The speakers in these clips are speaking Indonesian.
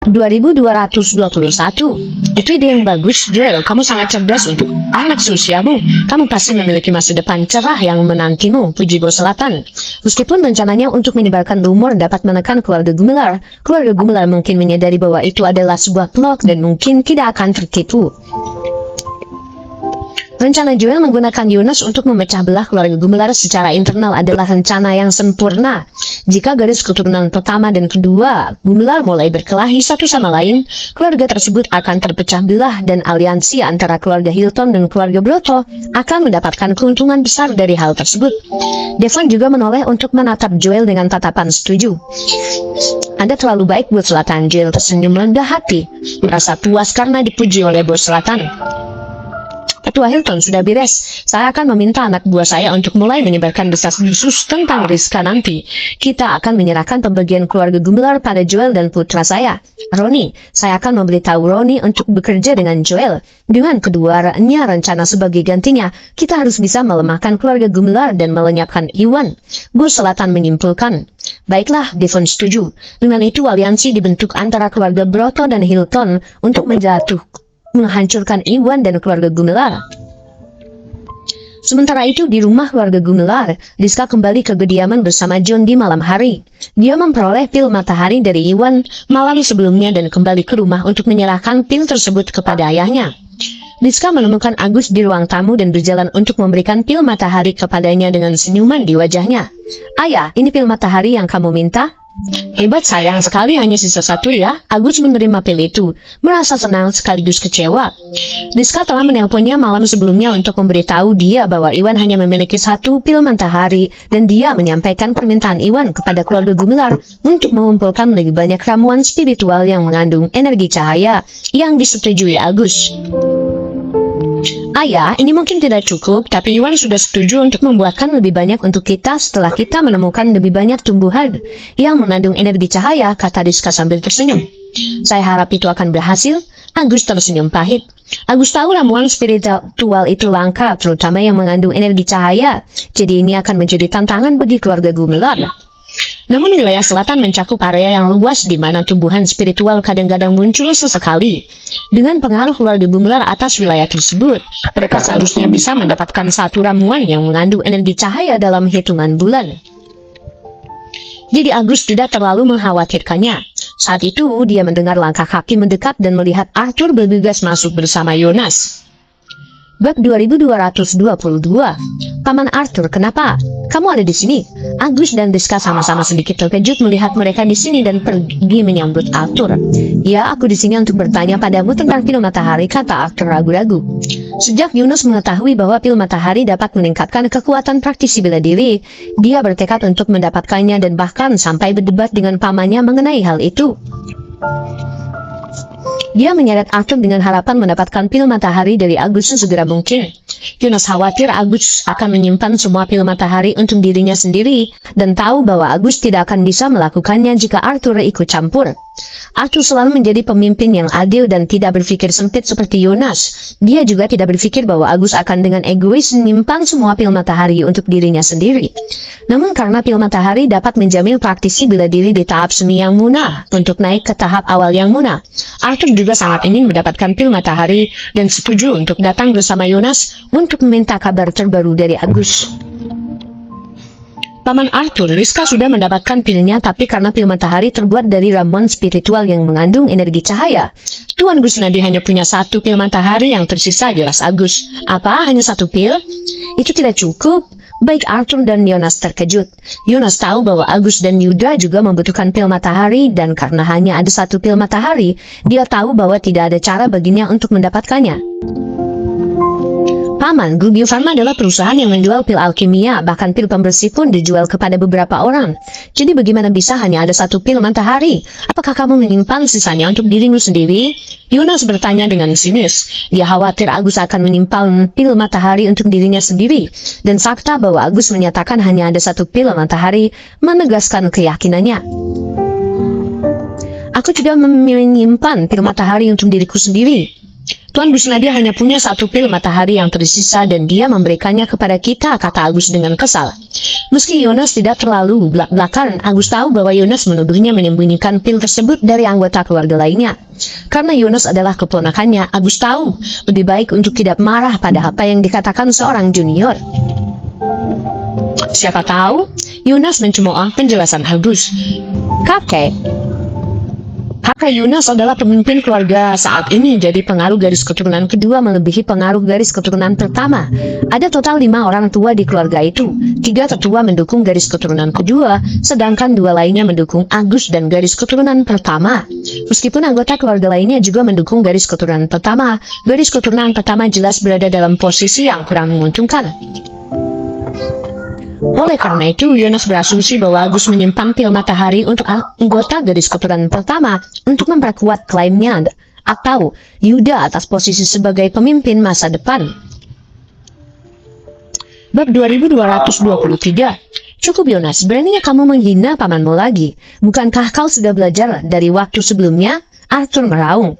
2221. Itu ide yang bagus, Joel. Kamu sangat cerdas untuk anak seusiamu. Kamu pasti memiliki masa depan cerah yang menantimu, puji Bos Selatan. Meskipun rencananya untuk menyebarkan rumor dapat menekan keluarga Gumelar mungkin menyadari bahwa itu adalah sebuah plot dan mungkin tidak akan tertipu. Rencana Joel menggunakan Yunus untuk memecah belah keluarga Gumelar secara internal adalah rencana yang sempurna. Jika garis keturunan pertama dan kedua Gumelar mulai berkelahi satu sama lain, keluarga tersebut akan terpecah belah dan aliansi antara keluarga Hilton dan keluarga Broto akan mendapatkan keuntungan besar dari hal tersebut. Devon juga menoleh untuk menatap Joel dengan tatapan setuju. Anda terlalu baik, Bos Selatan. Joel tersenyum rendah hati, merasa puas karena dipuji oleh Bos Selatan. Ketua Hilton sudah beres. Saya akan meminta anak buah saya untuk mulai menyebarkan desas-desus tentang Rizka nanti. Kita akan menyerahkan pembagian keluarga Gumelar pada Joel dan putra saya, Roni. Saya akan memberitahu Roni untuk bekerja dengan Joel. Dengan keduanya rencana sebagai gantinya, kita harus bisa melemahkan keluarga Gumelar dan melenyapkan Iwan. Bos Selatan menyimpulkan. Baiklah, Devon setuju. Dengan itu aliansi dibentuk antara keluarga Broto dan Hilton untuk menghancurkan Iwan dan keluarga Gumelar. Sementara itu di rumah keluarga Gumelar, Rizka kembali ke kediaman bersama John di malam hari. Dia memperoleh pil matahari dari Iwan malam sebelumnya dan kembali ke rumah untuk menyerahkan pil tersebut kepada ayahnya. Rizka menemukan Agus di ruang tamu dan berjalan untuk memberikan pil matahari kepadanya dengan senyuman di wajahnya. Ayah, ini pil matahari yang kamu minta? Hebat, sayang sekali hanya sisa satu ya. Agus menerima pil itu, merasa senang sekaligus kecewa. Rizka telah menelponnya malam sebelumnya untuk memberitahu dia bahwa Iwan hanya memiliki satu pil matahari dan dia menyampaikan permintaan Iwan kepada keluarga Gumelar untuk mengumpulkan lebih banyak ramuan spiritual yang mengandung energi cahaya yang disetujui Agus. Ayah, ini mungkin tidak cukup, tapi Iwan sudah setuju untuk membuatkan lebih banyak untuk kita setelah kita menemukan lebih banyak tumbuhan yang mengandung energi cahaya, kata Rizka sambil tersenyum. Saya harap itu akan berhasil. Agus tersenyum pahit. Agus tahu ramuan spiritual itu langka, terutama yang mengandung energi cahaya. Jadi ini akan menjadi tantangan bagi keluarga Gumelar. Namun wilayah selatan mencakup area yang luas di mana tumbuhan spiritual kadang-kadang muncul sesekali. Dengan pengaruh keluarga Gumelar atas wilayah tersebut, mereka seharusnya bisa mendapatkan satu ramuan yang mengandung energi cahaya dalam hitungan bulan. Jadi Agus tidak terlalu mengkhawatirkannya. Saat itu dia mendengar langkah kaki mendekat dan melihat Arthur bergegas masuk bersama Yonas. Bab 2222. Paman Arthur, kenapa? Kamu ada di sini? Agus dan Rizka sama-sama sedikit terkejut melihat mereka di sini dan pergi menyambut Arthur. Ya, aku di sini untuk bertanya padamu tentang pil matahari, kata Arthur ragu-ragu. Sejak Yunus mengetahui bahwa pil matahari dapat meningkatkan kekuatan praktisi bela diri, dia bertekad untuk mendapatkannya dan bahkan sampai berdebat dengan pamannya mengenai hal itu. Dia menyeret Arthur dengan harapan mendapatkan pil matahari dari Agus sesegera mungkin. Yunus khawatir Agus akan menyimpan semua pil matahari untuk dirinya sendiri dan tahu bahwa Agus tidak akan bisa melakukannya jika Arthur ikut campur. Arthur selalu menjadi pemimpin yang adil dan tidak berpikir sempit seperti Yunus. Dia juga tidak berpikir bahwa Agus akan dengan egois menyimpan semua pil matahari untuk dirinya sendiri. Namun karena pil matahari dapat menjamin praktisi bela diri di tahap semi yang munah untuk naik ke tahap awal yang munah, Arthur juga sangat ingin mendapatkan pil matahari dan setuju untuk datang bersama Yunus untuk meminta kabar terbaru dari Agus. Paman Arthur, Rizka sudah mendapatkan pilnya, tapi karena pil matahari terbuat dari ramuan spiritual yang mengandung energi cahaya, Tuan Gusnadi hanya punya satu pil matahari yang tersisa, jelas Agus. Apa? Hanya satu pil? Itu tidak cukup. Baik Arthur dan Yonas terkejut. Yonas tahu bahwa Agus dan Yuda juga membutuhkan pil matahari, dan karena hanya ada satu pil matahari, dia tahu bahwa tidak ada cara baginya untuk mendapatkannya. Paman, Grugio Pharma adalah perusahaan yang menjual pil alkimia, bahkan pil pembersih pun dijual kepada beberapa orang. Jadi bagaimana bisa hanya ada satu pil matahari? Apakah kamu menyimpan sisanya untuk dirimu sendiri? Yonas bertanya dengan sinis. Dia khawatir Agus akan menyimpan pil matahari untuk dirinya sendiri. Dan fakta bahwa Agus menyatakan hanya ada satu pil matahari menegaskan keyakinannya. Aku juga menyimpan pil matahari untuk diriku sendiri. Tuan Busnadi hanya punya satu pil matahari yang tersisa dan dia memberikannya kepada kita, kata Agus dengan kesal. Meski Yonas tidak terlalu belak-belakan, Agus tahu bahwa Yonas menuduhnya menyembunyikan pil tersebut dari anggota keluarga lainnya. Karena Yonas adalah keponakannya, Agus tahu lebih baik untuk tidak marah pada apa yang dikatakan seorang junior. Siapa tahu, Yonas mencemooh penjelasan Agus. Kakek Yonas adalah pemimpin keluarga saat ini, jadi pengaruh garis keturunan kedua melebihi pengaruh garis keturunan pertama. Ada total 5 orang tua di keluarga itu. 3 tetua mendukung garis keturunan kedua, sedangkan 2 lainnya mendukung Agus dan garis keturunan pertama. Meskipun anggota keluarga lainnya juga mendukung garis keturunan pertama jelas berada dalam posisi yang kurang menguntungkan. Oleh karena itu, Yonas berasumsi bahwa Agus menyimpan pil matahari untuk anggota garis keturunan pertama untuk memperkuat klaimnya atau Yuda atas posisi sebagai pemimpin masa depan. Bab 2223. Cukup Yonas, beraninya kamu menghina pamanmu lagi. Bukankah kau sudah belajar dari waktu sebelumnya? Arthur meraung.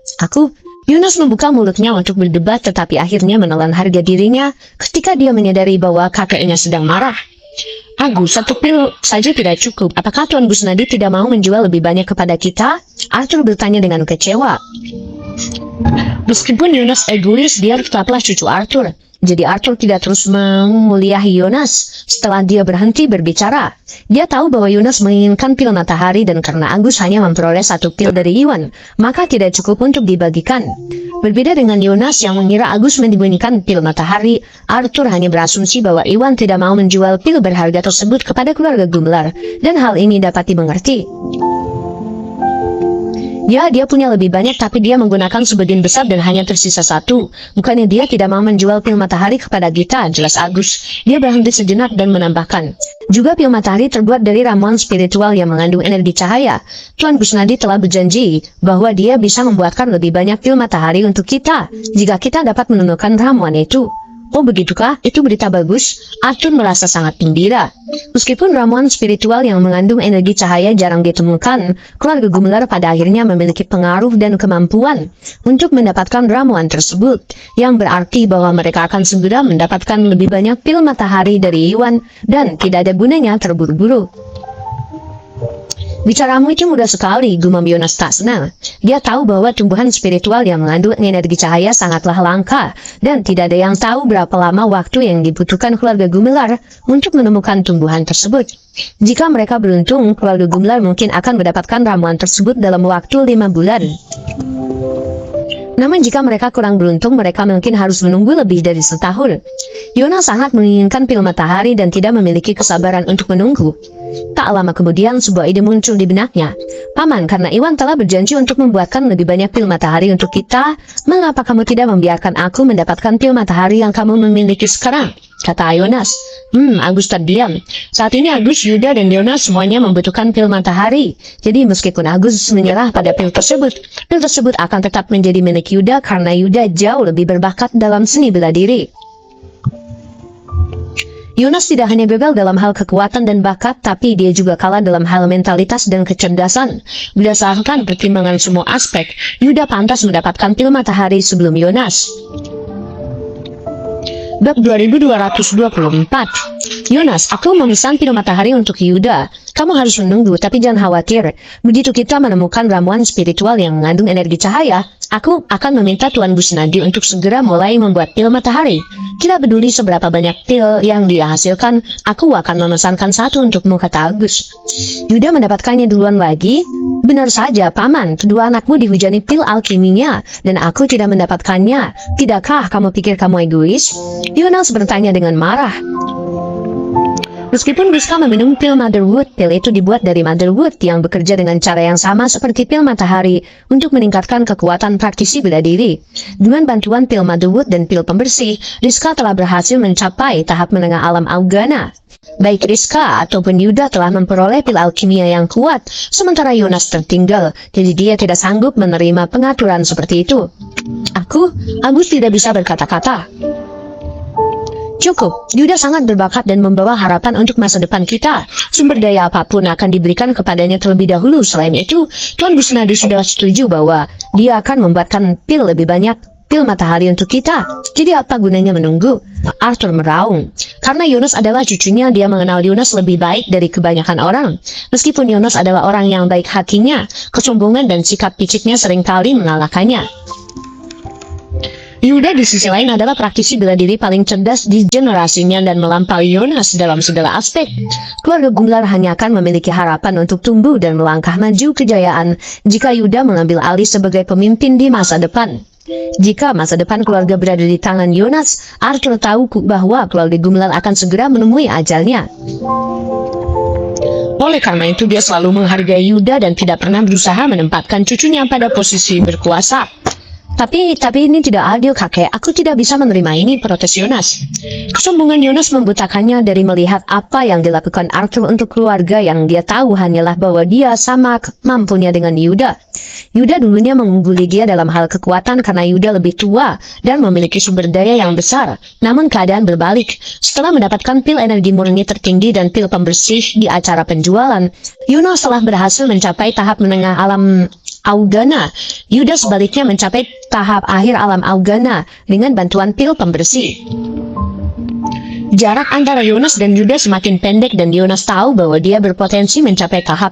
Yonas membuka mulutnya untuk berdebat, tetapi akhirnya menelan harga dirinya ketika dia menyadari bahwa kakeknya sedang marah. Agus, 1 pil saja tidak cukup. Apakah Tuan Busnadi tidak mau menjual lebih banyak kepada kita? Arthur bertanya dengan kecewa. Meskipun Yonas egois, dia tetaplah cucu Arthur. Jadi Arthur tidak terus memuliahi Yonas setelah dia berhenti berbicara. Dia tahu bahwa Yonas menginginkan pil matahari dan karena Agus hanya memperoleh 1 pil dari Iwan, maka tidak cukup untuk dibagikan. Berbeda dengan Yonas yang mengira Agus menyembunyikan pil matahari, Arthur hanya berasumsi bahwa Iwan tidak mau menjual pil berharga tersebut kepada keluarga Gumlar, dan hal ini dapat dimengerti. Ya, dia punya lebih banyak, tapi dia menggunakan sebagian besar dan hanya tersisa 1. Bukannya dia tidak mau menjual pil matahari kepada kita, jelas Agus. Dia berhenti sejenak dan menambahkan. Juga pil matahari terbuat dari ramuan spiritual yang mengandung energi cahaya. Tuan Busnadi telah berjanji bahwa dia bisa membuatkan lebih banyak pil matahari untuk kita, jika kita dapat menemukan ramuan itu. Oh begitukah? Itu berita bagus. Arthur merasa sangat gembira. Meskipun ramuan spiritual yang mengandung energi cahaya jarang ditemukan, keluarga Gumlar pada akhirnya memiliki pengaruh dan kemampuan untuk mendapatkan ramuan tersebut, yang berarti bahwa mereka akan segera mendapatkan lebih banyak pil matahari dari Iwan dan tidak ada gunanya terburu-buru. Bicaramu itu mudah sekali, gumam Yonas tak senang. Dia tahu bahwa tumbuhan spiritual yang mengandung energi cahaya sangatlah langka, dan tidak ada yang tahu berapa lama waktu yang dibutuhkan keluarga Gumlar untuk menemukan tumbuhan tersebut. Jika mereka beruntung, keluarga Gumlar mungkin akan mendapatkan ramuan tersebut dalam waktu 5 bulan. Namun jika mereka kurang beruntung, mereka mungkin harus menunggu lebih dari 1 tahun. Yonas sangat menginginkan pil matahari dan tidak memiliki kesabaran untuk menunggu. Tak lama kemudian sebuah ide muncul di benaknya. Paman, karena Iwan telah berjanji untuk membuatkan lebih banyak pil matahari untuk kita, mengapa kamu tidak membiarkan aku mendapatkan pil matahari yang kamu memiliki sekarang? Kata Yonas. Agus terdiam. Saat ini Agus, Yuda, dan Yonas semuanya membutuhkan pil matahari. Jadi meskipun Agus menyerah pada pil tersebut akan tetap menjadi milik Yuda karena Yuda jauh lebih berbakat dalam seni bela diri. Yonas tidak hanya gagal dalam hal kekuatan dan bakat, tapi dia juga kalah dalam hal mentalitas dan kecerdasan. Berdasarkan pertimbangan semua aspek, Yuda pantas mendapatkan pil matahari sebelum Yonas. Bab 2224. Yonas, aku memesan pil matahari untuk Yuda. Kamu harus menunggu, tapi jangan khawatir. Begitu kita menemukan ramuan spiritual yang mengandung energi cahaya, aku akan meminta Tuan Busnadi untuk segera mulai membuat pil matahari. Tidak peduli seberapa banyak pil yang dia hasilkan, aku akan memesankan 1 untukmu, kata Agus. Yuda mendapatkannya duluan lagi. Benar saja, Paman, kedua anakmu dihujani pil alkiminya, dan aku tidak mendapatkannya. Tidakkah kamu pikir kamu egois? Yonas bertanya dengan marah. Meskipun Rizka meminum pil Motherwood, pil itu dibuat dari Motherwood yang bekerja dengan cara yang sama seperti pil matahari untuk meningkatkan kekuatan praktisi bela diri. Dengan bantuan pil Motherwood dan pil pembersih, Rizka telah berhasil mencapai tahap menengah alam Augana. Baik Rizka ataupun Yuda telah memperoleh pil alkimia yang kuat, sementara Yonas tertinggal, jadi dia tidak sanggup menerima pengaturan seperti itu. Agus tidak bisa berkata-kata. Cukup, Yuda sangat berbakat dan membawa harapan untuk masa depan kita. Sumber daya apapun akan diberikan kepadanya terlebih dahulu. Selain itu, Tuan Busnadi sudah setuju bahwa dia akan membuatkan pil lebih banyak pil matahari untuk kita. Jadi apa gunanya menunggu? Arthur meraung. Karena Yunus adalah cucunya, dia mengenal Yunus lebih baik dari kebanyakan orang. Meskipun Yunus adalah orang yang baik hatinya, kesombongan dan sikap piciknya seringkali mengalahkannya. Yuda di sisi lain adalah praktisi bela diri paling cerdas di generasinya dan melampaui Yunus dalam segala aspek. Keluarga Gumlar hanya akan memiliki harapan untuk tumbuh dan melangkah maju kejayaan jika Yuda mengambil alih sebagai pemimpin di masa depan. Jika masa depan keluarga berada di tangan Yunus, Arthur tahu bahwa keluarga Gumlar akan segera menemui ajalnya. Oleh karena itu dia selalu menghargai Yuda dan tidak pernah berusaha menempatkan cucunya pada posisi berkuasa. Tapi ini tidak adil, kakek. Aku tidak bisa menerima ini, protes Yunus. Kesombongan Yunus membutakannya dari melihat apa yang dilakukan Arthur untuk keluarga yang dia tahu hanyalah bahwa dia sama mampunya dengan Yuda. Yuda dulunya mengungguli dia dalam hal kekuatan karena Yuda lebih tua dan memiliki sumber daya yang besar. Namun keadaan berbalik. Setelah mendapatkan pil energi murni tertinggi dan pil pembersih di acara penjualan, Yunus telah berhasil mencapai tahap menengah alam Augana. Yuda sebaliknya mencapai tahap akhir alam Augana dengan bantuan pil pembersih. Jarak antara Yunus dan Yuda semakin pendek dan Yunus tahu bahwa dia berpotensi mencapai tahap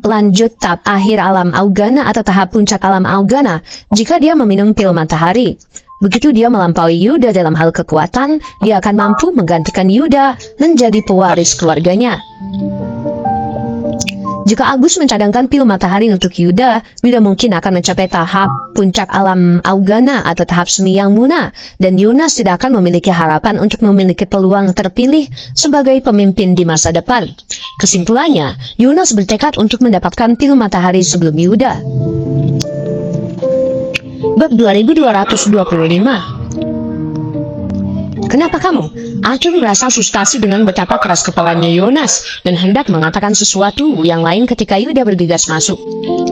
lanjut tahap akhir alam Augana atau tahap puncak alam Augana jika dia meminum pil matahari. Begitu dia melampaui Yuda dalam hal kekuatan, dia akan mampu menggantikan Yuda menjadi pewaris keluarganya. Jika Agus mencadangkan pil matahari untuk Yuda, Yuda mungkin akan mencapai tahap puncak alam Augana atau tahap semi yang muna, dan Yunus tidak akan memiliki harapan untuk memiliki peluang terpilih sebagai pemimpin di masa depan. Kesimpulannya, Yunus bertekad untuk mendapatkan pil matahari sebelum Yuda. Bab 2225. Kenapa kamu? Arthur merasa frustasi dengan betapa keras kepalanya Yunus dan hendak mengatakan sesuatu yang lain ketika Yuda bergegas masuk.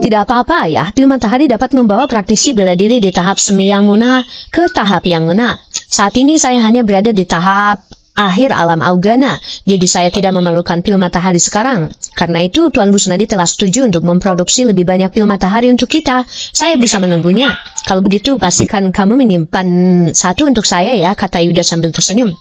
Tidak apa-apa ya, pil matahari dapat membawa praktisi bela diri di tahap semi yang muna ke tahap yang muna. Saat ini saya hanya berada di tahap akhir alam Augana, jadi saya tidak memerlukan pil matahari sekarang. Karena itu Tuan Busnadi telah setuju untuk memproduksi lebih banyak pil matahari untuk kita. Saya bisa menunggunya. Kalau begitu pastikan kamu menyimpan satu untuk saya ya, kata Yuda sambil tersenyum.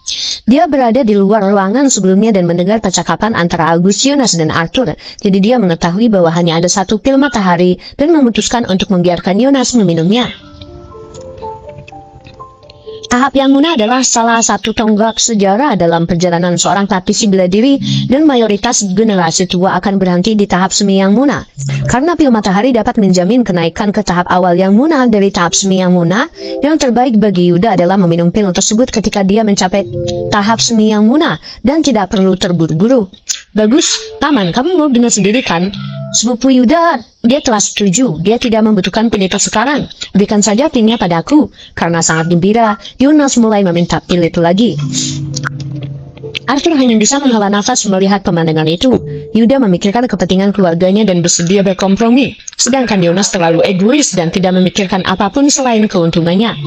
Dia berada di luar ruangan sebelumnya dan mendengar percakapan antara Agus, Yunus dan Arthur. Jadi dia mengetahui bahwa hanya ada satu pil matahari dan memutuskan untuk membiarkan Yunus meminumnya. Tahap yang muna adalah salah satu tonggak sejarah dalam perjalanan seorang praktisi bela diri dan mayoritas generasi tua akan berhenti di tahap semi yang muna. Karena pil matahari dapat menjamin kenaikan ke tahap awal yang muna dari tahap semi yang muna, yang terbaik bagi Yuda adalah meminum pil tersebut ketika dia mencapai tahap semi yang muna dan tidak perlu terburu-buru. Bagus, Paman, kamu mau dengar sendiri kan? Sepupu Yuda, dia telah setuju. Dia tidak membutuhkan pil itu sekarang. Berikan saja pilnya padaku. Karena sangat gembira, Yunus mulai meminta pil itu lagi. Arthur hanya bisa menghela nafas melihat pemandangan itu. Yuda memikirkan kepentingan keluarganya dan bersedia berkompromi. Sedangkan Yunus terlalu egois dan tidak memikirkan apapun selain keuntungannya.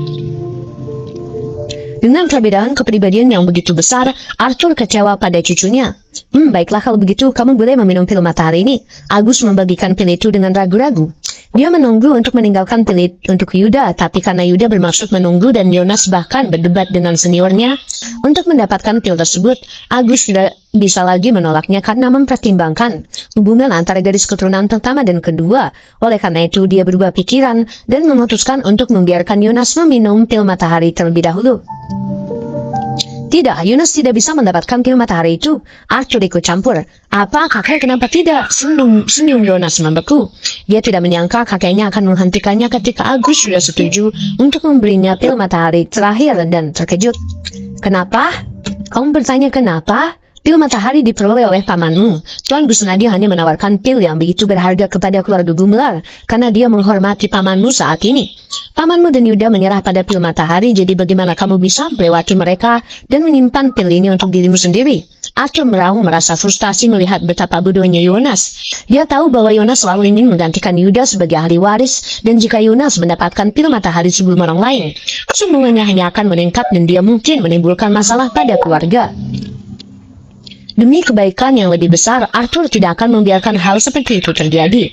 Dengan perbedaan kepribadian yang begitu besar, Arthur kecewa pada cucunya. Baiklah kalau begitu, kamu boleh meminum pil matahari ini. Agus membagikan pil itu dengan ragu-ragu. Dia menunggu untuk meninggalkan pil untuk Yuda, tapi karena Yuda bermaksud menunggu dan Yunus bahkan berdebat dengan seniornya untuk mendapatkan pil tersebut, Agus tidak bisa lagi menolaknya karena mempertimbangkan hubungan antara garis keturunan pertama dan kedua. Oleh karena itu, dia berubah pikiran dan memutuskan untuk membiarkan Yunus meminum pil matahari terlebih dahulu. Tidak, Yunus tidak bisa mendapatkan pil matahari itu. Arthur ikut campur. Apa, kakek kenapa tidak? Senyum Yunus membeku. Dia tidak menyangka kakeknya akan menghentikannya ketika Agus sudah setuju untuk memberinya pil matahari terakhir dan terkejut. Kenapa? Kamu bertanya kenapa? Pil matahari diperoleh oleh pamanmu. Tuan Busnadi hanya menawarkan pil yang begitu berharga kepada keluarga Gumlar karena dia menghormati pamanmu saat ini. Pamanmu dan Yuda menyerah pada pil matahari, jadi bagaimana kamu bisa melewati mereka dan menyimpan pil ini untuk dirimu sendiri? Arthur meraung merasa frustasi melihat betapa bodohnya Yunus. Dia tahu bahwa Yunus selalu ingin menggantikan Yuda sebagai ahli waris, dan jika Yunus mendapatkan pil matahari sebelum orang lain, kesombongannya hanya akan meningkat dan dia mungkin menimbulkan masalah pada keluarga. Demi kebaikan yang lebih besar, Arthur tidak akan membiarkan hal seperti itu terjadi.